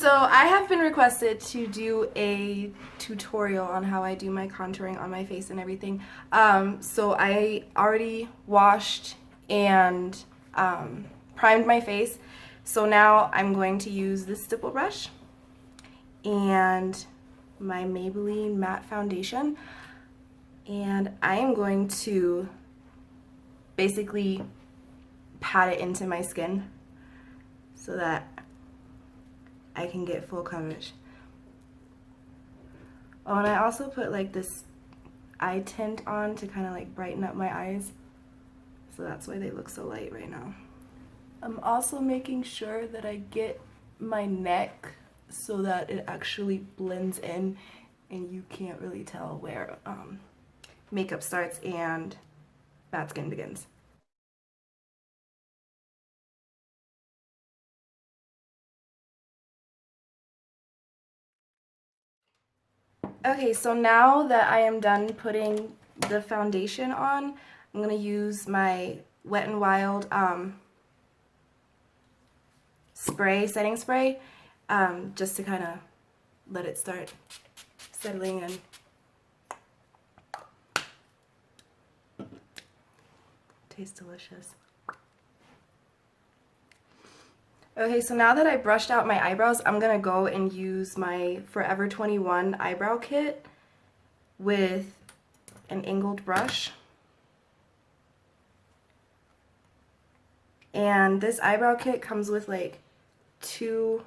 So I have been requested to do a tutorial on how I do my contouring on my face and everything. So I already washed and primed my face. So now I'm going to use this stipple brush and my Maybelline matte foundation, and I am going to basically pat it into my skin so that I can get full coverage. Oh, and I also put like this eye tint on to kind of like brighten up my eyes, so that's why they look so light right now. I'm also making sure that I get my neck so that it actually blends in and you can't really tell where makeup starts and bad skin begins. Okay, so now that I am done putting the foundation on, I'm going to use my Wet n Wild setting spray, just to kind of let it start settling in. Tastes delicious. Okay, so now that I brushed out my eyebrows, I'm going to go and use my Forever 21 eyebrow kit with an angled brush. And this eyebrow kit comes with like 2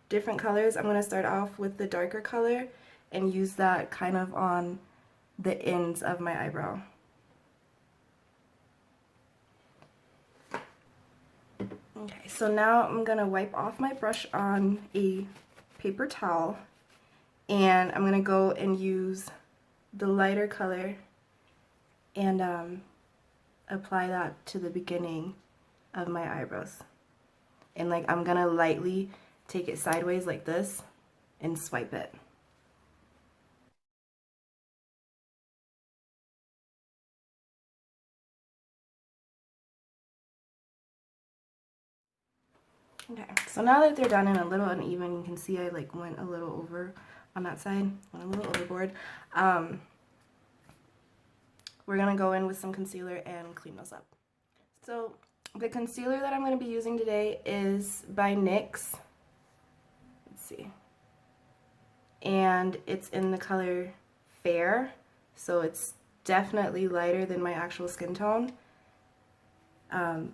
different colors. I'm going to start off with the darker color and use that kind of on the ends of my eyebrow. Okay, so now I'm going to wipe off my brush on a paper towel, and I'm going to go and use the lighter color and apply that to the beginning of my eyebrows. And like I'm going to lightly take it sideways like this and swipe it. Okay, so now that they're done and a little uneven, you can see I like went a little over on that side, went a little overboard. We're gonna go in with some concealer and clean those up. So the concealer that I'm gonna be using today is by NYX. Let's see. And it's in the color Fair, so it's definitely lighter than my actual skin tone.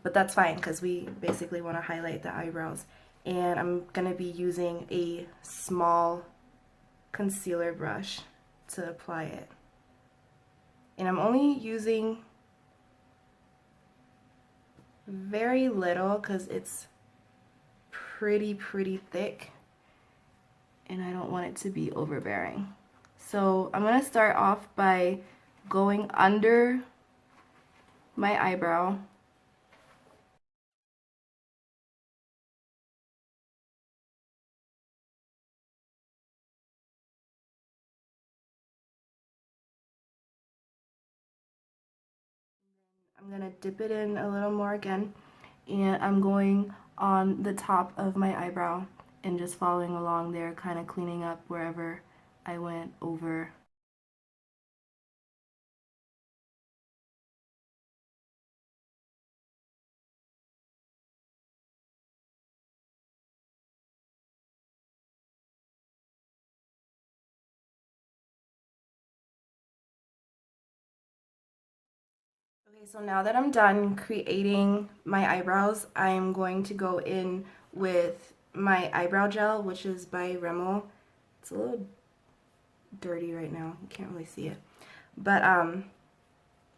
But that's fine because we basically want to highlight the eyebrows. And I'm going to be using a small concealer brush to apply it. And I'm only using very little because it's pretty thick and I don't want it to be overbearing. So I'm going to start off by going under my eyebrow. I'm going to dip it in a little more again, and I'm going on the top of my eyebrow and just following along there, kind of cleaning up wherever I went over. Okay, so now that I'm done creating my eyebrows, I'm going to go in with my eyebrow gel, which is by Rimmel. It's a little dirty right now, you can't really see it. But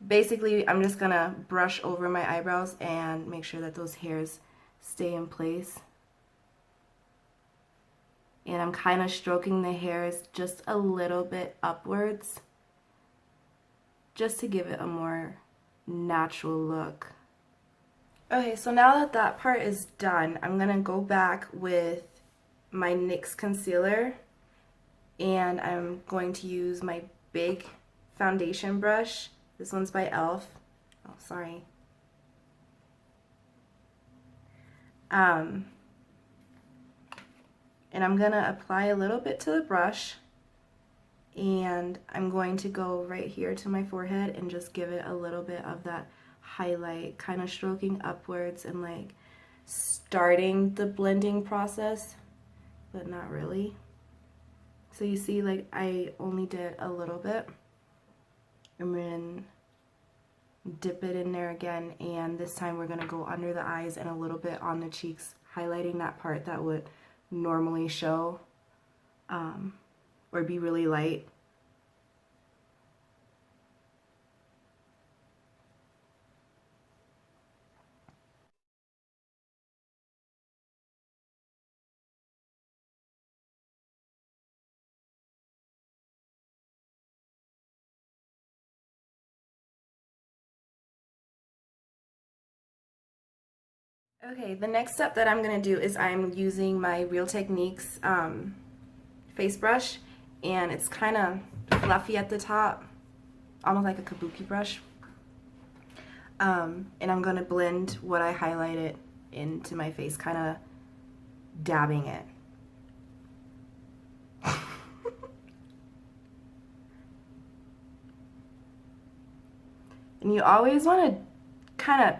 basically I'm just gonna brush over my eyebrows and make sure that those hairs stay in place. And I'm kind of stroking the hairs just a little bit upwards, just to give it a more natural look. Okay, so now that that part is done, I'm gonna go back with my NYX concealer, and I'm going to use my big foundation brush. This one's by e.l.f. Oh, sorry. And I'm gonna apply a little bit to the brush, and I'm going to go right here to my forehead and just give it a little bit of that highlight, kind of stroking upwards and like starting the blending process, but not really. So you see, like, I only did a little bit, and then dip it in there again, and this time we're gonna go under the eyes and a little bit on the cheeks, highlighting that part that would normally show or be really light. Okay, the next step that I'm gonna do is I'm using my Real Techniques face brush, and it's kind of fluffy at the top, almost like a kabuki brush. And I'm gonna blend what I highlighted into my face, kind of dabbing it. And you always want to kind of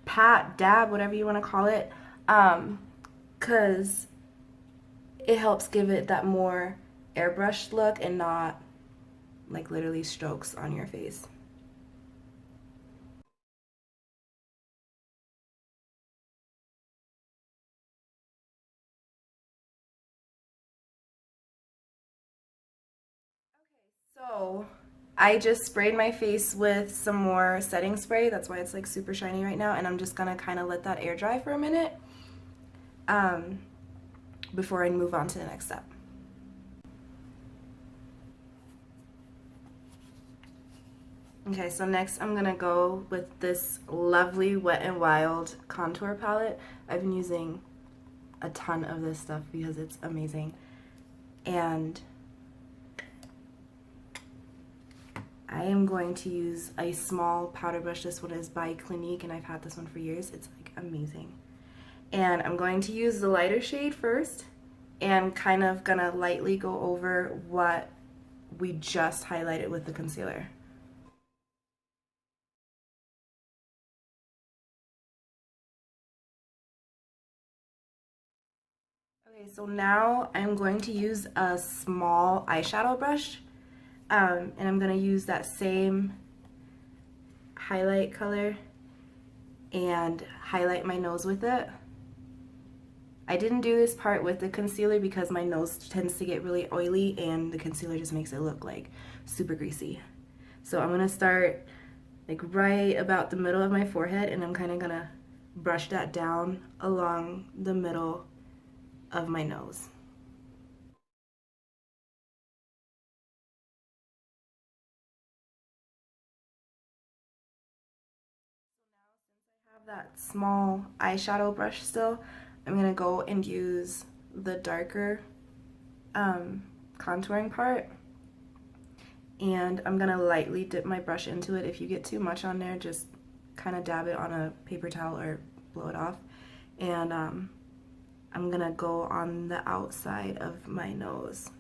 pat, dab, whatever you want to call it, because it helps give it that more airbrushed look and not like literally strokes on your face. So I just sprayed my face with some more setting spray. That's why it's like super shiny right now. And I'm just gonna kind of let that air dry for a minute before I move on to the next step. Okay, so next I'm gonna go with this lovely Wet n Wild contour palette. I've been using a ton of this stuff because it's amazing. And I am going to use a small powder brush. This one is by Clinique, and I've had this one for years. It's like amazing. And I'm going to use the lighter shade first and kind of gonna lightly go over what we just highlighted with the concealer. Okay, so now I'm going to use a small eyeshadow brush, and I'm gonna use that same highlight color and highlight my nose with it. I didn't do this part with the concealer because my nose tends to get really oily and the concealer just makes it look like super greasy. So I'm gonna start like right about the middle of my forehead, and I'm kind of gonna brush that down along the middle of my nose. Have that small eyeshadow brush still, I'm gonna go and use the darker contouring part, and I'm gonna lightly dip my brush into it. If you get too much on there, just kind of dab it on a paper towel or blow it off. And I'm gonna go on the outside of my nose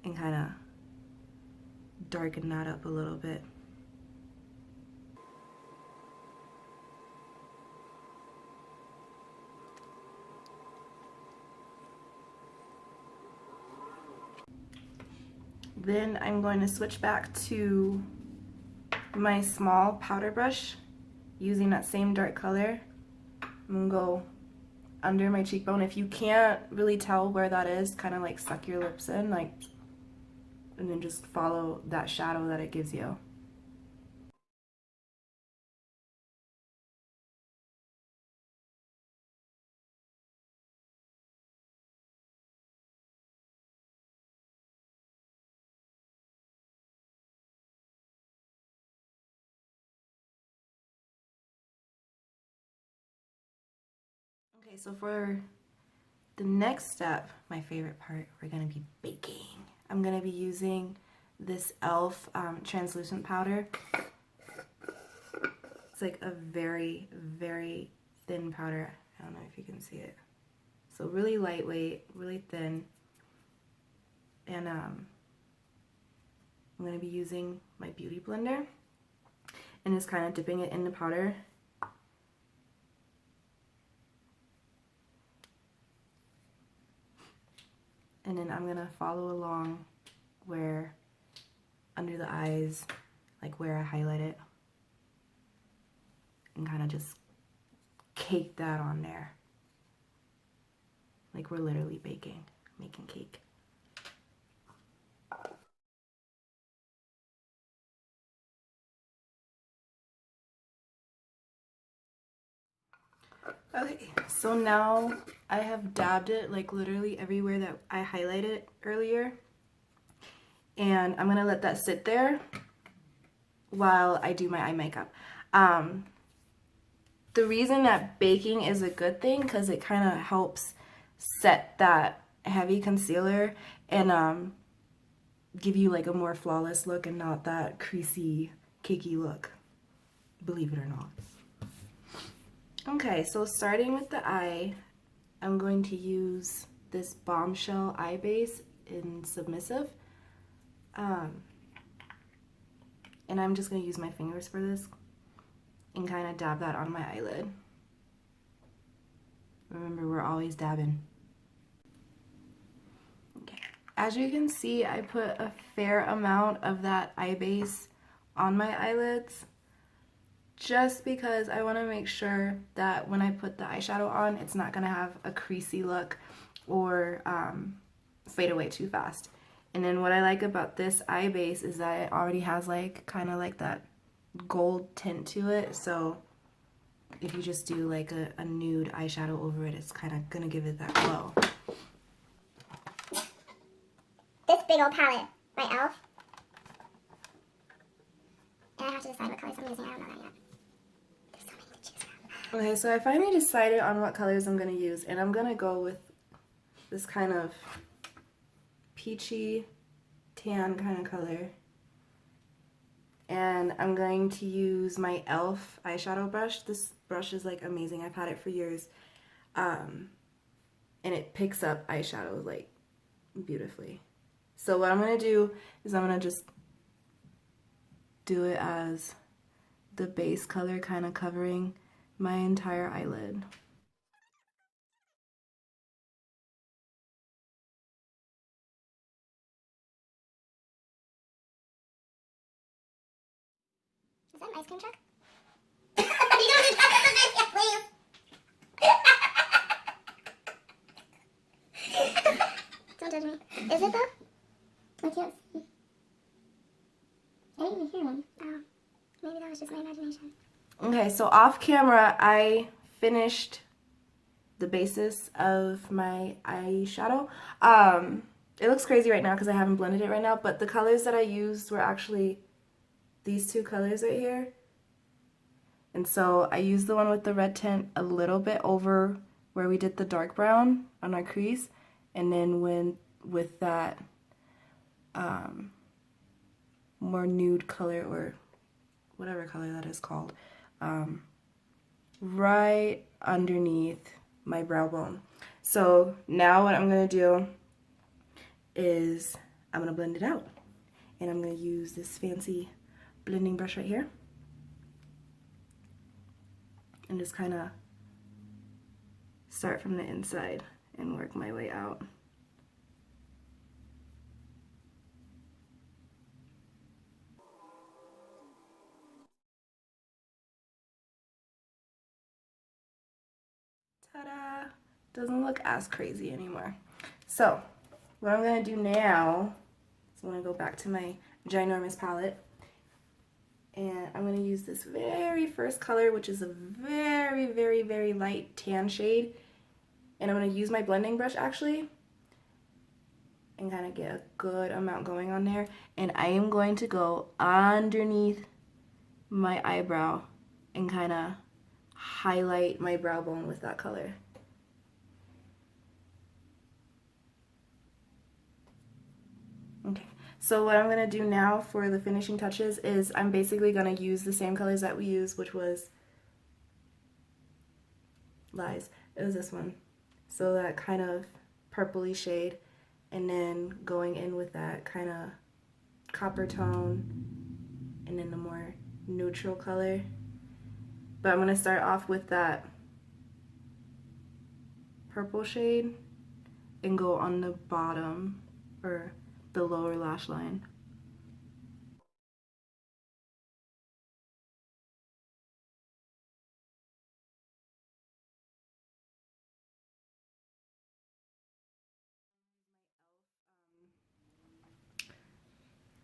and kind of darken that up a little bit. Then I'm going to switch back to my small powder brush using that same dark color. I'm gonna go under my cheekbone. If you can't really tell where that is, kind of like suck your lips in, like, and then just follow that shadow that it gives you. Okay, so for the next step, my favorite part, we're gonna be baking. I'm gonna be using this e.l.f. Translucent powder. It's like a very, very thin powder. I don't know if you can see it. So really lightweight, really thin. And I'm going to be using my Beauty Blender and just kind of dipping it in the powder. And then I'm going to follow along where under the eyes, like where I highlight it, and kind of just cake that on there. Like we're literally making cake. Okay, so now I have dabbed it like literally everywhere that I highlighted earlier. And I'm gonna let that sit there while I do my eye makeup. The reason that baking is a good thing, because it kind of helps set that heavy concealer and give you like a more flawless look and not that creasy, cakey look, believe it or not. Okay, so starting with the eye, I'm going to use this Bombshell eye base in Submissive. And I'm just going to use my fingers for this and kind of dab that on my eyelid. Remember, we're always dabbing. Okay. As you can see, I put a fair amount of that eye base on my eyelids just because I want to make sure that when I put the eyeshadow on, it's not going to have a creasy look or fade away too fast. And then what I like about this eye base is that it already has like kind of like that gold tint to it, so if you just do like a nude eyeshadow over it, it's kind of gonna give it that glow. This big old palette by e.l.f. And I have to decide what colors I'm using. I don't know that yet. There's so many to choose from. Okay, so I finally decided on what colors I'm gonna use, and I'm gonna go with this kind of peachy tan kind of color. And I'm going to use my e.l.f. eyeshadow brush. This brush is like amazing. I've had it for years. And it picks up eyeshadow like beautifully. So what I'm going to do is I'm going to just do it as the base color, kind of covering my entire eyelid. Is that an ice cream truck? You don't touch the please. Don't judge me. Is it though? I can't see. I didn't even hear one. Oh, maybe that was just my imagination. Okay, so off camera, I finished the basis of my eyeshadow. It looks crazy right now because I haven't blended it right now, but the colors that I used were actually these two colors right here. And so I used the one with the red tint a little bit over where we did the dark brown on our crease, and then went with that more nude color, or whatever color that is called, right underneath my brow bone. So now what I'm going to do is I'm going to blend it out, and I'm going to use this fancy blending brush right here and just kind of start from the inside and work my way out. Ta-da! Doesn't look as crazy anymore. So what I'm going to do now is I'm going to go back to my ginormous palette, and I'm going to use this very first color, which is a very, very, very light tan shade, and I'm going to use my blending brush actually and kind of get a good amount going on there, and I am going to go underneath my eyebrow and kind of highlight my brow bone with that color. Okay, so what I'm going to do now for the finishing touches is I'm basically going to use the same colors that we used, which was, lies, it was this one, So that kind of purpley shade, and then going in with that kind of copper tone, and then the more neutral color. But I'm going to start off with that purple shade and go on the bottom or the lower lash line.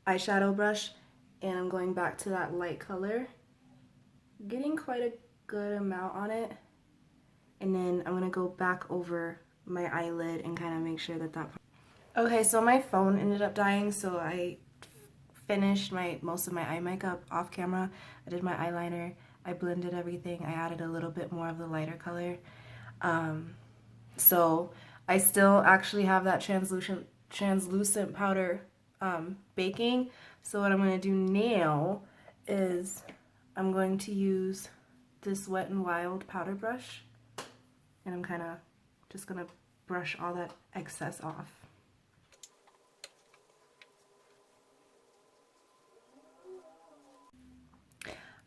Eyeshadow brush, and I'm going back to that light color, getting quite a good amount on it, and then I'm gonna go back over my eyelid and kind of make sure that that. Okay, so my phone ended up dying, so I finished most of my eye makeup off camera. I did my eyeliner, I blended everything, I added a little bit more of the lighter color. So I still actually have that translucent powder baking. So what I'm going to do now is I'm going to use this Wet n Wild powder brush, and I'm kind of just going to brush all that excess off.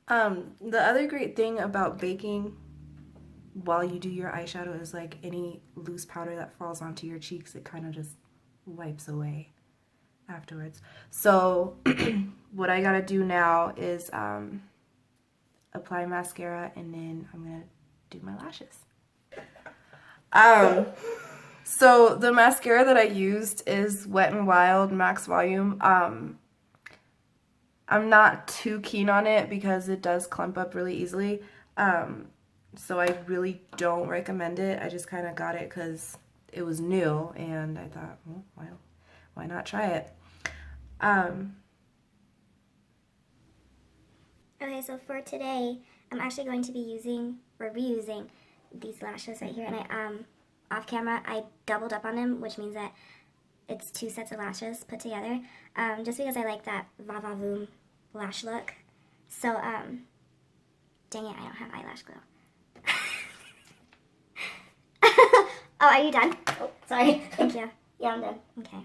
The other great thing about baking while you do your eyeshadow is like any loose powder that falls onto your cheeks, it kind of just wipes away afterwards. So what I gotta do now is apply mascara, and then I'm gonna do my lashes. So the mascara that I used is Wet n Wild Max Volume. I'm not too keen on it because it does clump up really easily. So I really don't recommend it. I just kind of got it because it was new, and I thought, well, why not try it? Okay, so for today, I'm actually going to be reusing these lashes right here, and off camera, I doubled up on them, which means that it's 2 sets of lashes put together, just because I like that Va Va Voom lash look. So, dang it, I don't have eyelash glue. Oh, are you done? Oh, sorry. Thank you. Yeah, I'm done. Okay.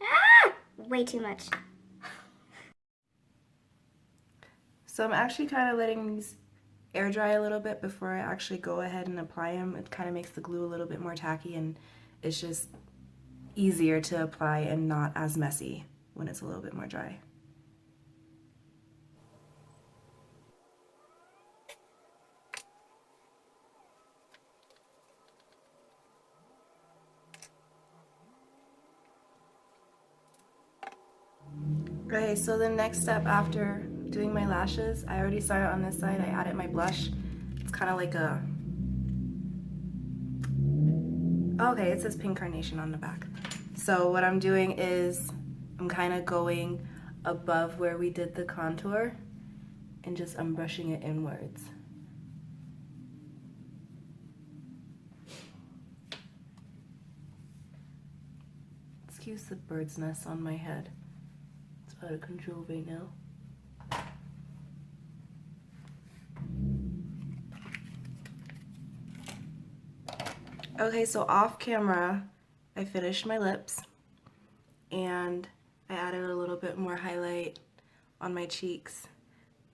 Ah! Way too much. So I'm actually kind of letting these air dry a little bit before I actually go ahead and apply them. It kind of makes the glue a little bit more tacky, and it's just easier to apply and not as messy when it's a little bit more dry. Okay, so the next step after doing my lashes, I already started on this side. I added my blush. It's kind of like a... Okay, it says Pink Carnation on the back. So what I'm doing is I'm kind of going above where we did the contour, and just I'm brushing it inwards. Excuse the bird's nest on my head. It's out of control right now. Okay, so off camera, I finished my lips, and I added a little bit more highlight on my cheeks.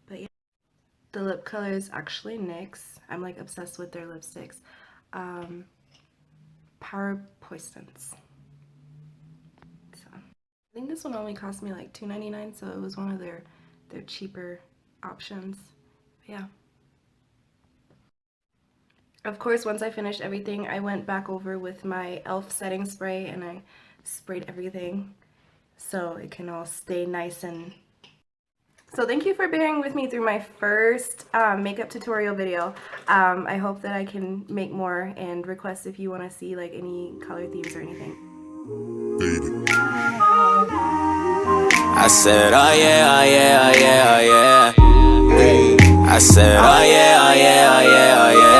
But yeah, the lip color is actually NYX. I'm like obsessed with their lipsticks. Power Poisons. So I think this one only cost me like $2.99, so it was one of their cheaper options. But yeah. Of course, once I finished everything, I went back over with my e.l.f. setting spray, and I sprayed everything so it can all stay nice. And so thank you for bearing with me through my first makeup tutorial video. I hope that I can make more, and request if you want to see like any color themes or anything. I said, oh yeah, oh yeah, oh yeah, oh yeah. I said, oh yeah, oh yeah, oh yeah, oh yeah.